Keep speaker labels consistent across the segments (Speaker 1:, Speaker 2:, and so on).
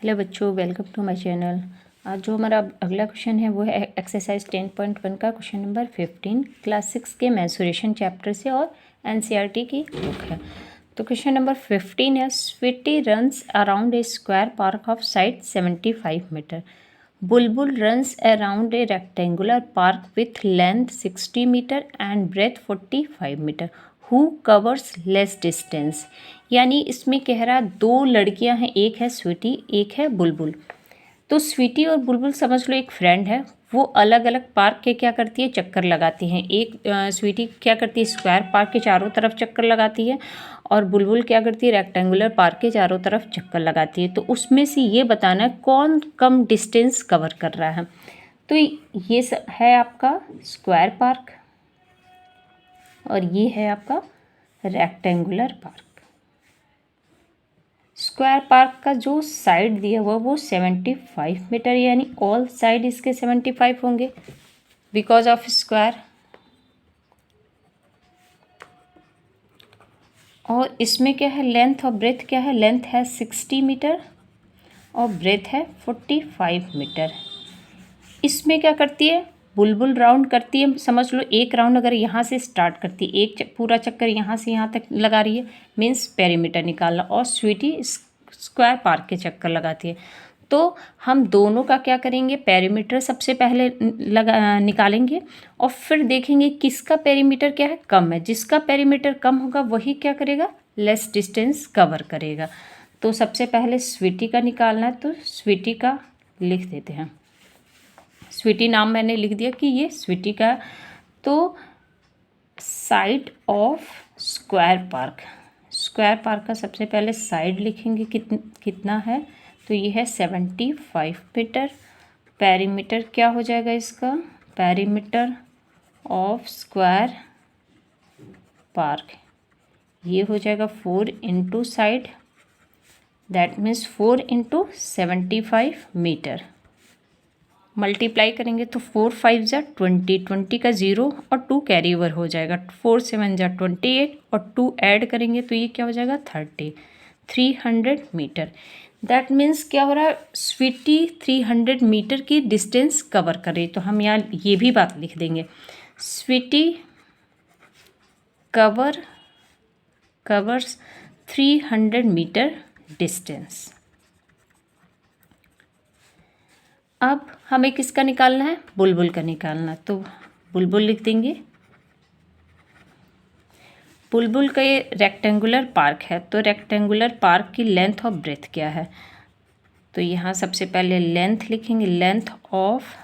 Speaker 1: Hello बच्चों, welcome to my channel. आज जो हमारा अगला क्वेश्चन है वो है एक्सरसाइज 10.1 का क्वेश्चन नंबर 15 क्लास 6 के मेंसुरेशन चैप्टर से और एनसीईआरटी की बुक है। तो क्वेश्चन नंबर 15 है, Sweety runs around a square park of side 75 metre. Bulbul runs around a rectangular park with length 60 metre and breadth 45 metre. Who covers less distance. यानी इसमें कह रहा दो लड़कियां हैं, एक है स्वीटी एक है बुलबुल। तो स्वीटी और बुलबुल समझ लो एक फ्रेंड है। वो अलग अलग पार्क के क्या करती है, चक्कर लगाती हैं। एक स्वीटी क्या करती है, स्क्वायर पार्क के चारों तरफ चक्कर लगाती है और बुलबुल क्या करती है, रेक्टेंगुलर पार्क के चारों तरफ चक्कर लगाती है। तो उसमें से ये बताना है कौन कम डिस्टेंस कवर कर रहा है। तो ये है आपका स्क्वायर पार्क और ये है आपका रेक्टेंगुलर पार्क। स्क्वायर पार्क का जो साइड दिया हुआ वो 75 मीटर, यानी ऑल साइड इसके 75 होंगे बिकॉज ऑफ स्क्वायर। और इसमें क्या है, लेंथ और ब्रेथ क्या है, लेंथ है 60 मीटर और ब्रेथ है 45 मीटर। इसमें क्या करती है, बुलबुल राउंड करती है। समझ लो एक राउंड अगर यहाँ से स्टार्ट करती है, एक पूरा चक्कर यहाँ से यहाँ तक लगा रही है, मीन्स पेरीमीटर निकालना। और स्वीटी स्क्वायर पार्क के चक्कर लगाती है। तो हम दोनों का क्या करेंगे, पेरीमीटर सबसे पहले निकालेंगे और फिर देखेंगे किसका पेरीमीटर क्या है, कम है। जिसका पेरीमीटर कम होगा वही क्या करेगा, लेस डिस्टेंस कवर करेगा। तो सबसे पहले स्वीटी का निकालना है, तो स्वीटी का लिख देते हैं। स्वीटी नाम मैंने लिख दिया कि ये स्वीटी का। तो side of square park, square park का सबसे पहले साइड लिखेंगे कितना है, तो ये है 75 मीटर। पेरीमीटर क्या हो जाएगा इसका, पेरीमीटर ऑफ स्क्वायर पार्क ये हो जाएगा 4 into side, that means 4 into 75 metre. Multiply करेंगे तो 4 5 जा 20, 20 का 0 और 2 कैरी ओवर हो जाएगा। 4 7 जा 28 और 2 ऐड करेंगे तो ये क्या हो जाएगा 30, 300 मीटर। दैट मीन्स क्या हो रहा है, स्वीटी 300 मीटर की डिस्टेंस कवर कर रही है। तो हम यहाँ ये भी बात लिख देंगे, स्वीटी कवर्स 300 मीटर डिस्टेंस। अब हमें किसका निकालना है, बुलबुल का निकालना। तो बुलबुल लिख देंगे। बुलबुल का ये रेक्टेंगुलर पार्क है, तो रेक्टेंगुलर पार्क की लेंथ और ब्रेथ क्या है, तो यहाँ सबसे पहले लेंथ लिखेंगे, length of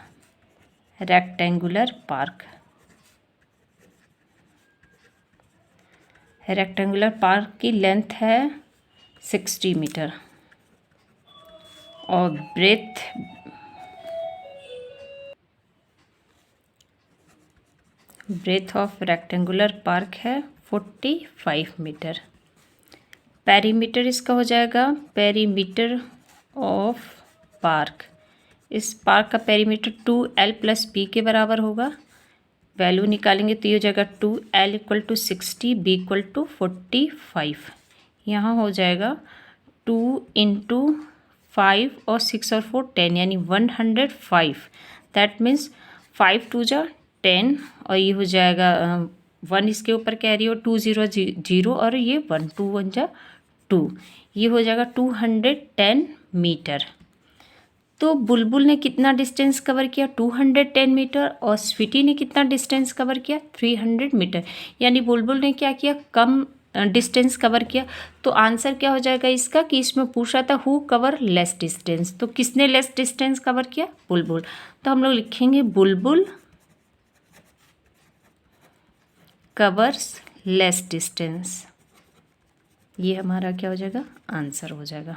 Speaker 1: rectangular park. Rectangular park की लेंथ है 60 मीटर और ब्रेथ ऑफ रेक्टेंगुलर पार्क है 45 मीटर। पेरीमीटर इसका हो जाएगा, पेरीमीटर ऑफ पार्क, इस पार्क का पेरीमीटर 2L + B के बराबर होगा। वैल्यू निकालेंगे तो ये हो जाएगा 2L = 60, B = 45। यहाँ हो जाएगा 2 × 5 और 6 और 4 10, यानी 105। दैट मीन्स 5 2 जा 10 और ये हो जाएगा 1 इसके ऊपर कैरी और 2 0 0 और ये 1 2 1 जा 2, ये हो जाएगा 210 मीटर। तो बुलबुल ने कितना डिस्टेंस कवर किया, 210 मीटर, और स्वीटी ने कितना डिस्टेंस कवर किया, 300 मीटर। यानी बुलबुल ने क्या किया, कम डिस्टेंस कवर किया। तो आंसर क्या हो जाएगा इसका, कि इसमें पूछा था हु कवर लेस डिस्टेंस, तो किसने लेस डिस्टेंस कवर किया, बुलबुल। तो हम लोग लिखेंगे बुलबुल कवर्स लेस डिस्टेंस। ये हमारा क्या हो जाएगा, आंसर हो जाएगा।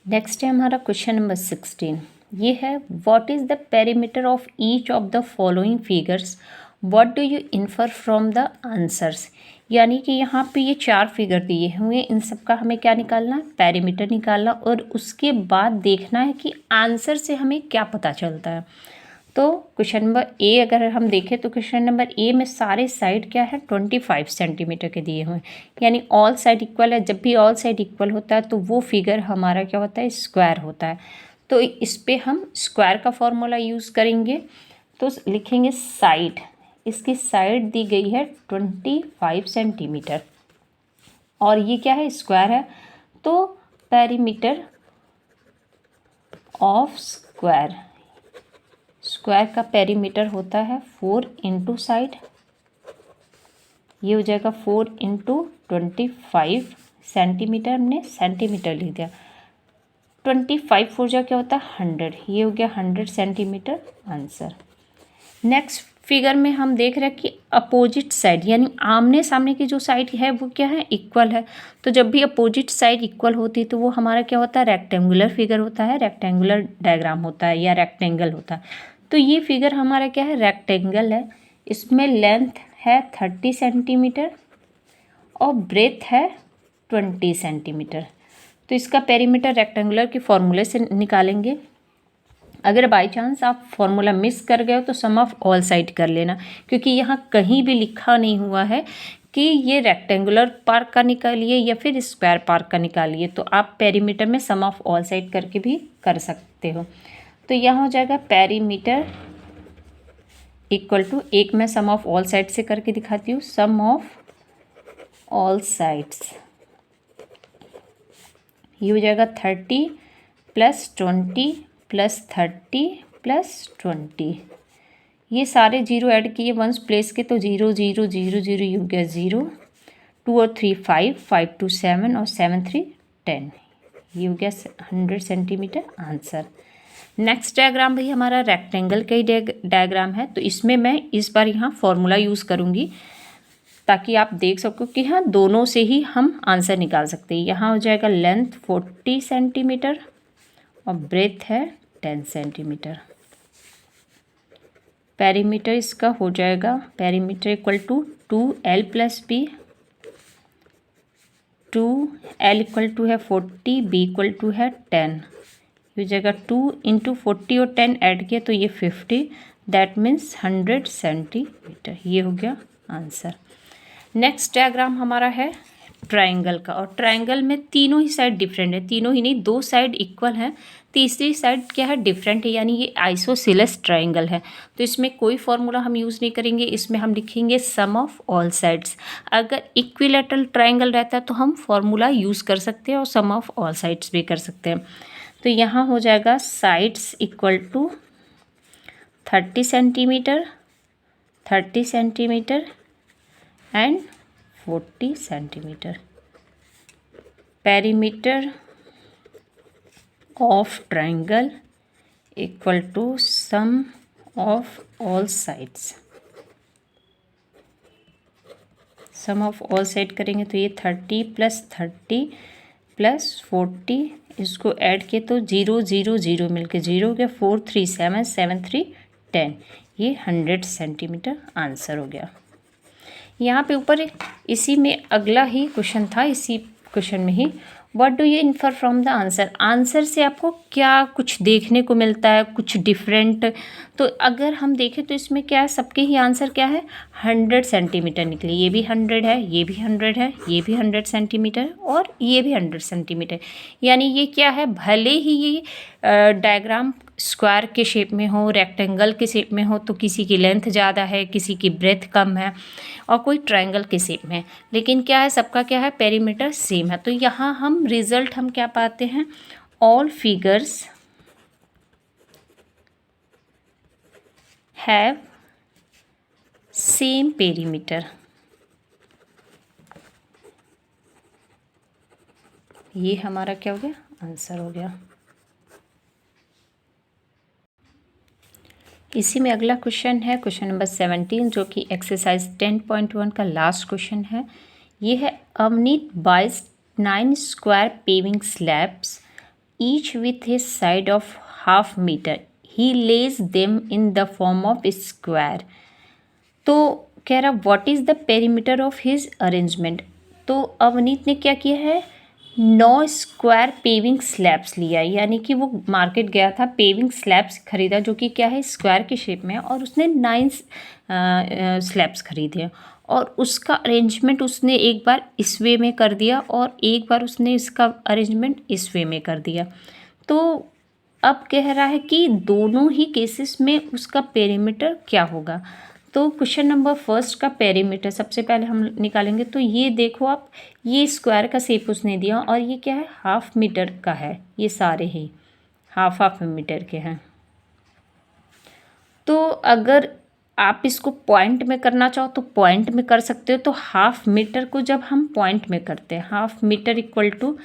Speaker 1: नेक्स्ट है हमारा क्वेश्चन नंबर 16। ये है, what is the perimeter of each of the following figures, what do you infer from the answers. यानी कि यहाँ पे ये 4 फिगर दिए हुए, इन सब का हमें क्या निकालना है, पेरीमीटर निकालना, और उसके बाद देखना है कि आंसर से हमें क्या पता चलता है। तो क्वेश्चन नंबर ए अगर हम देखें तो क्वेश्चन नंबर ए में सारे साइड क्या है 25 सेंटीमीटर के दिए हुए हैं, यानी ऑल साइड इक्वल है। जब भी ऑल साइड इक्वल होता है तो वो फिगर हमारा क्या होता है, स्क्वायर होता है। तो इस पे हम स्क्वायर का फॉर्मूला यूज़ करेंगे। तो लिखेंगे साइड, इसकी साइड दी गई है 25 सेंटीमीटर और ये क्या है, स्क्वायर है। तो पेरीमीटर ऑफ स्क्वायर, स्क्वायर का पेरीमीटर होता है 4 इंटू साइड, ये हो जाएगा 4 इंटू 25 सेंटीमीटर, हमने सेंटीमीटर लिख दिया। 25 फोर जा क्या होता है 100, ये हो गया 100 सेंटीमीटर आंसर। नेक्स्ट फिगर में हम देख रहे हैं कि अपोजिट साइड यानी आमने सामने की जो साइड है वो क्या है, इक्वल है। तो जब भी अपोजिट साइड इक्वल होती है तो वो हमारा क्या होता है, रेक्टेंगुलर फिगर होता है, रेक्टेंगुलर डायग्राम होता है या रेक्टेंगल होता है। तो ये फिगर हमारा क्या है, रेक्टेंगल है। इसमें लेंथ है 30 सेंटीमीटर और ब्रेथ है 20 सेंटीमीटर। तो इसका पेरीमीटर रेक्टेंगुलर के फॉर्मूले से निकालेंगे। अगर बाई चांस आप फॉर्मूला मिस कर गए हो तो सम ऑफ ऑल साइड कर लेना, क्योंकि यहाँ कहीं भी लिखा नहीं हुआ है कि ये रेक्टेंगुलर पार्ट का निकालिए या फिर स्क्वायर पार्ट का निकालिए। तो आप पेरीमीटर में सम ऑफ ऑल साइड करके भी कर सकते हो। तो यहाँ हो जाएगा पेरीमीटर इक्वल टू, एक मैं सम ऑफ ऑल साइड से करके दिखाती हूँ, सम ऑफ ऑल साइड्स, ये हो जाएगा 30 प्लस 20 प्लस 30 प्लस 20, ये सारे जीरो ऐड किए वंस प्लेस के तो 0 0 0 0, ये हो गया 0, 2 और 3 5, 5 2 7 और 7 3 10, ये हो गया 100 सेंटीमीटर आंसर। नेक्स्ट डायग्राम भाई हमारा रेक्टेंगल का ही डायग्राम है। तो इसमें मैं इस बार यहाँ फॉर्मूला यूज़ करूँगी ताकि आप देख सको कि हाँ दोनों से ही हम आंसर निकाल सकते हैं। यहाँ हो जाएगा लेंथ 40 सेंटीमीटर और ब्रेथ है 10 सेंटीमीटर। पेरीमीटर इसका हो जाएगा, perimeter equal to 2L plus B, 2L equal to है 40, B इक्वल टू है 10, ये हो जाएगा 2 इंटू 40 और 10 ऐड किया तो ये 50, दैट मीन्स 100 सेंटीमीटर, ये हो गया आंसर। नेक्स्ट डायग्राम हमारा है ट्रायंगल का, और ट्रायंगल में तीनों ही साइड डिफरेंट है, तीनों ही नहीं, दो साइड इक्वल है, तीसरी साइड क्या है, डिफरेंट है, यानी ये आइसोसेलेस ट्रायंगल है। तो इसमें कोई फॉर्मूला हम यूज़ नहीं करेंगे, इसमें हम लिखेंगे सम ऑफ ऑल साइड्स। अगर इक्विलैटरल ट्रायंगल रहता है तो हम फॉर्मूला यूज़ कर सकते हैं और सम ऑफ ऑल साइड्स भी कर सकते हैं। तो यहाँ हो जाएगा sides equal to 30 centimetre, 30 centimetre and 40 centimetre. Perimeter of triangle equal to sum of all sides, sum of all side करेंगे तो ये 30 प्लस 30 प्लस 40, इसको ऐड किए तो 0 0 0 मिलके 0 हो गया, 4 3 7 7 3 10, ये 100 सेंटीमीटर आंसर हो गया। यहाँ पे ऊपर इसी में अगला ही क्वेश्चन था, इसी क्वेश्चन में ही, what do you infer from the answer, answer से आपको क्या कुछ देखने को मिलता है, कुछ डिफरेंट। तो अगर हम देखें तो इसमें क्या है, सबके ही आंसर क्या है, 100 सेंटीमीटर निकले, ये भी 100 है, ये भी 100 है, ये भी 100 सेंटीमीटर और ये भी 100 सेंटीमीटर। यानी ये क्या है, भले ही ये डायग्राम स्क्वायर के शेप में हो, रेक्टेंगल के शेप में हो, तो किसी की लेंथ ज़्यादा है, किसी की ब्रेथ कम है और कोई ट्रायंगल के शेप में है, लेकिन क्या है, सबका क्या है, पेरीमीटर सेम है। तो यहाँ हम रिजल्ट हम क्या पाते हैं, all figures have same perimeter, ये हमारा क्या हो गया, आंसर हो गया। इसी में अगला क्वेश्चन है क्वेश्चन नंबर 17, जो कि एक्सरसाइज 10.1 का लास्ट क्वेश्चन है। ये है, Avneet buys 9 square paving slabs each with a side of half metre, he lays them in the form of square. तो कह रहा what is the perimeter of his arrangement. तो अवनीत ने क्या किया है, 9 स्क्वायर पेविंग स्लैब्स लिया, यानी कि वो मार्केट गया था, पेविंग स्लैब्स खरीदा जो कि क्या है स्क्वायर के शेप में है, और उसने 9 स्लैब्स खरीदे और उसका अरेंजमेंट उसने एक बार इस वे में कर दिया और एक बार उसने इसका अरेंजमेंट इस वे में कर दिया। तो अब कह रहा है कि दोनों ही केसेस में उसका पेरीमीटर क्या होगा। तो क्वेश्चन नंबर फर्स्ट का पेरीमीटर सबसे पहले हम निकालेंगे। तो ये देखो आप, ये स्क्वायर का शेप उसने दिया और ये क्या है हाफ मीटर का है, ये सारे ही हाफ मीटर के हैं। तो अगर आप इसको पॉइंट में करना चाहो तो पॉइंट में कर सकते हो। तो हाफ मीटर को जब हम पॉइंट में करते हैं, half metre equal to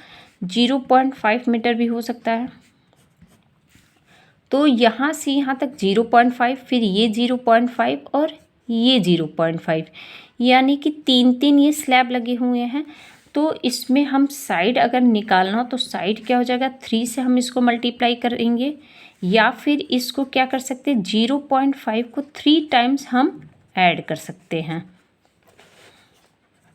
Speaker 1: 0.5 metre भी हो सकता है। तो यहाँ से यहाँ तक 0.5, फिर ये 0.5 और ये 0.5, यानी कि 3 ये स्लैब लगे हुए हैं। तो इसमें हम साइड अगर निकालना हो तो साइड क्या हो जाएगा, 3 से हम इसको मल्टीप्लाई करेंगे, या फिर इसको क्या कर सकते हैं 0.5 को 3 टाइम्स हम ऐड कर सकते हैं।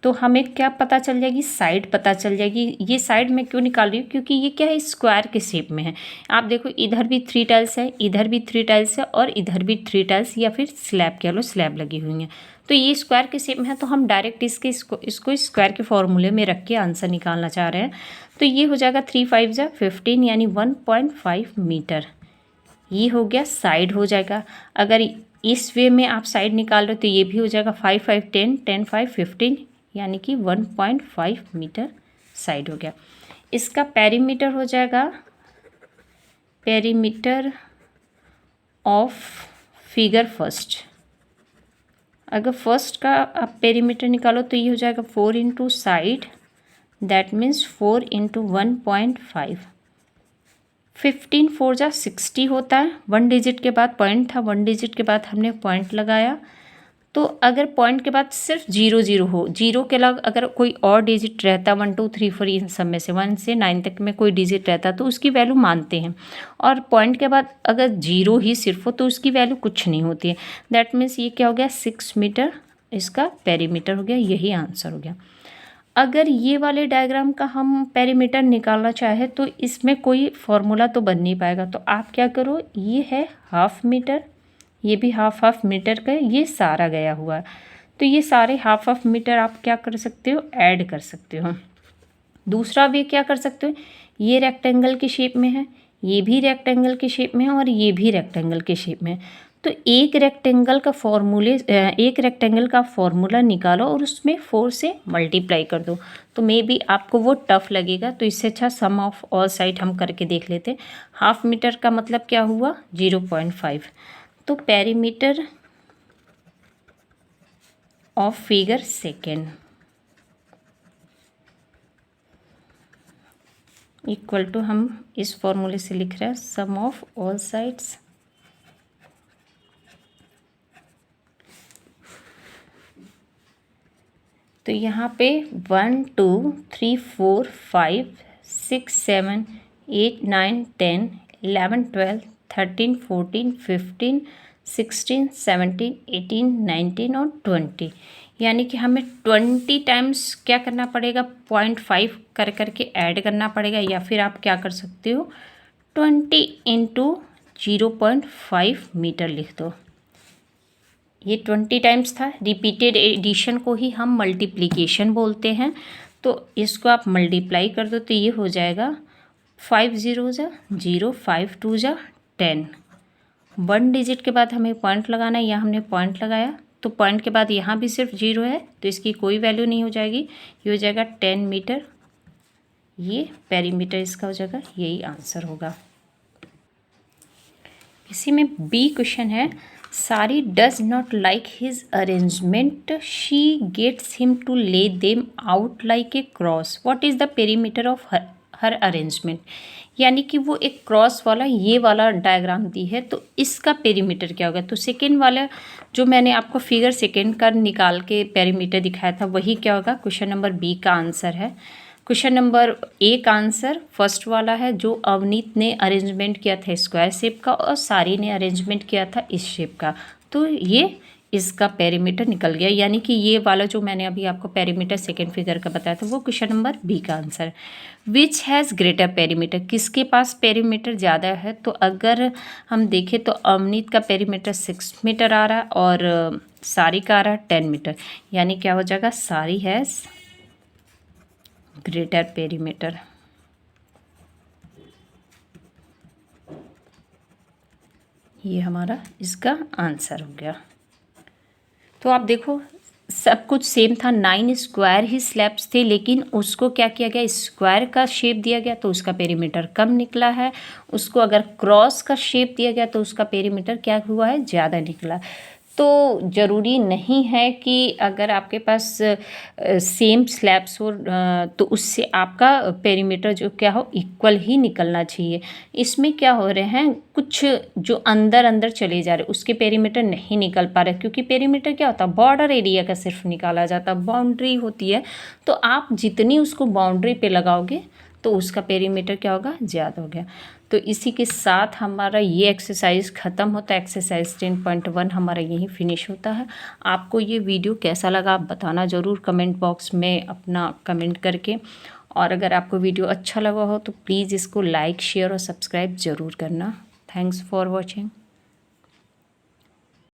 Speaker 1: तो हमें क्या पता चल जाएगी, साइड पता चल जाएगी। ये साइड मैं क्यों निकाल रही हूँ, क्योंकि ये क्या है स्क्वायर के शेप में है। आप देखो इधर भी 3 टाइल्स है, इधर भी 3 टाइल्स है और इधर भी 3 टाइल्स या फिर स्लैब कह लो, स्लैब लगी हुई हैं। तो ये स्क्वायर के शेप में है, तो हम डायरेक्ट इसको स्क्वायर के फॉर्मूले में रख के आंसर निकालना चाह रहे हैं। तो ये हो जाएगा 3 5 जा 15 यानी 1.5 मीटर। ये हो गया साइड हो जाएगा। अगर इस वे में आप साइड निकाल रहे हो तो ये भी हो जाएगा 5 5 10 10 5 15 यानी कि 1.5 मीटर साइड हो गया। इसका पेरीमीटर हो जाएगा, पेरीमीटर ऑफ फिगर फर्स्ट। अगर फर्स्ट का आप पेरीमीटर निकालो तो ये हो जाएगा 4 into side, that means 4 into 1.5। 15 4 जा 60 होता है। 1 डिजिट के बाद पॉइंट था, 1 डिजिट के बाद हमने पॉइंट लगाया। तो अगर पॉइंट के बाद सिर्फ 0 0 हो, 0 के अलावा अगर कोई और डिजिट रहता 1 2 3 4 इन सब में से 1 से 9 तक में कोई डिजिट रहता तो उसकी वैल्यू मानते हैं। और पॉइंट के बाद अगर 0 ही सिर्फ हो तो उसकी वैल्यू कुछ नहीं होती है। दैट मीन्स ये क्या हो गया 6 मीटर इसका पेरीमीटर हो गया। यही आंसर हो गया। अगर ये वाले डायग्राम का हम पेरीमीटर निकालना चाहे तो इसमें कोई फॉर्मूला तो बन नहीं पाएगा। तो आप क्या करो, ये है हाफ मीटर, ये भी हाफ मीटर का, ये सारा गया हुआ है। तो ये सारे हाफ मीटर आप क्या कर सकते हो, ऐड कर सकते हो। दूसरा वे क्या कर सकते हो, ये रेक्टेंगल के शेप में है, ये भी रेक्टेंगल के शेप में है और ये भी रेक्टेंगल के शेप में है। तो एक रेक्टेंगल का फॉर्मूला निकालो और उसमें 4 से मल्टीप्लाई कर दो। तो मे बी आपको वो टफ लगेगा, तो इससे अच्छा सम ऑफ ऑल साइड हम करके देख लेते हैं। हाफ मीटर का मतलब क्या हुआ 0.5। तो perimeter of figure second equal to, हम इस फॉर्मूले से लिख रहे हैं सम ऑफ ऑल साइड्स तो यहाँ पे 1 2 3 4 5 6 7 8 9 10 11 12 13 14 15 16 17 18 19 और 20, यानी कि हमें 20 टाइम्स क्या करना पड़ेगा 0.5 कर करके ऐड करना पड़ेगा। या फिर आप क्या कर सकते हो 20 इंटू 0.5 मीटर लिख दो। ये 20 टाइम्स था। रिपीटेड एडिशन को ही हम मल्टीप्लिकेशन बोलते हैं। तो इसको आप मल्टीप्लाई कर दो तो ये हो जाएगा 5 0 जा 0 5 2 जा 10। 1 डिजिट के बाद हमें पॉइंट लगाना है, यहाँ हमने पॉइंट लगाया तो पॉइंट के बाद यहाँ भी सिर्फ 0 है तो इसकी कोई वैल्यू नहीं हो जाएगी। ये हो जाएगा 10 मीटर। ये पेरीमीटर इसका हो जाएगा, यही आंसर होगा। इसी में बी क्वेश्चन है, Sari does not like his arrangement, she gets him to lay them out like a cross, what is the perimeter of her arrangement. यानी कि वो एक क्रॉस वाला ये वाला डायग्राम दी है तो इसका पेरीमीटर क्या होगा। तो सेकेंड वाला जो मैंने आपको फिगर सेकेंड का निकाल के पेरीमीटर दिखाया था वही क्या होगा, क्वेश्चन नंबर बी का आंसर है। क्वेश्चन नंबर ए का आंसर फर्स्ट वाला है जो अवनीत ने अरेंजमेंट किया था स्क्वायर शेप का और सारी ने अरेंजमेंट किया था इस शेप का। तो ये इसका पेरीमीटर निकल गया, यानी कि ये वाला जो मैंने अभी आपको पेरीमीटर सेकेंड फिगर का बताया था वो क्वेश्चन नंबर बी का answer. Which has greater perimeter, किसके पास पेरीमीटर ज़्यादा है? तो अगर हम देखें तो अवनीत का पेरीमीटर 6 मीटर आ रहा है और सारी का आ रहा है 10 मीटर, यानी क्या हो जाएगा, सारी हैज़ ग्रेटर पेरीमीटर। ये हमारा इसका आंसर हो गया। तो आप देखो सब कुछ सेम था, 9 स्क्वायर ही स्लैब्स थे, लेकिन उसको क्या किया गया, स्क्वायर का शेप दिया गया तो उसका पेरीमीटर कम निकला है। उसको अगर क्रॉस का शेप दिया गया तो उसका पेरीमीटर क्या हुआ है, ज़्यादा निकला। तो ज़रूरी नहीं है कि अगर आपके पास सेम स्लैब्स हो तो उससे आपका पेरीमीटर जो क्या हो, इक्वल ही निकलना चाहिए। इसमें क्या हो रहे हैं, कुछ जो अंदर अंदर चले जा रहे उसके पेरीमीटर नहीं निकल पा रहे, क्योंकि पेरीमीटर क्या होता है, बॉर्डर एरिया का सिर्फ निकाला जाता है, बाउंड्री होती है। तो आप जितनी उसको बाउंड्री पे लगाओगे तो उसका पेरीमीटर क्या होगा, ज़्यादा हो गया। तो इसी के साथ हमारा ये एक्सरसाइज ख़त्म होता है। एक्सरसाइज 10.1 हमारा यहीं फिनिश होता है। आपको ये वीडियो कैसा लगा आप बताना ज़रूर कमेंट बॉक्स में अपना कमेंट करके। और अगर आपको वीडियो अच्छा लगा हो तो प्लीज़ इसको लाइक शेयर और सब्सक्राइब ज़रूर करना। Thanks for watching.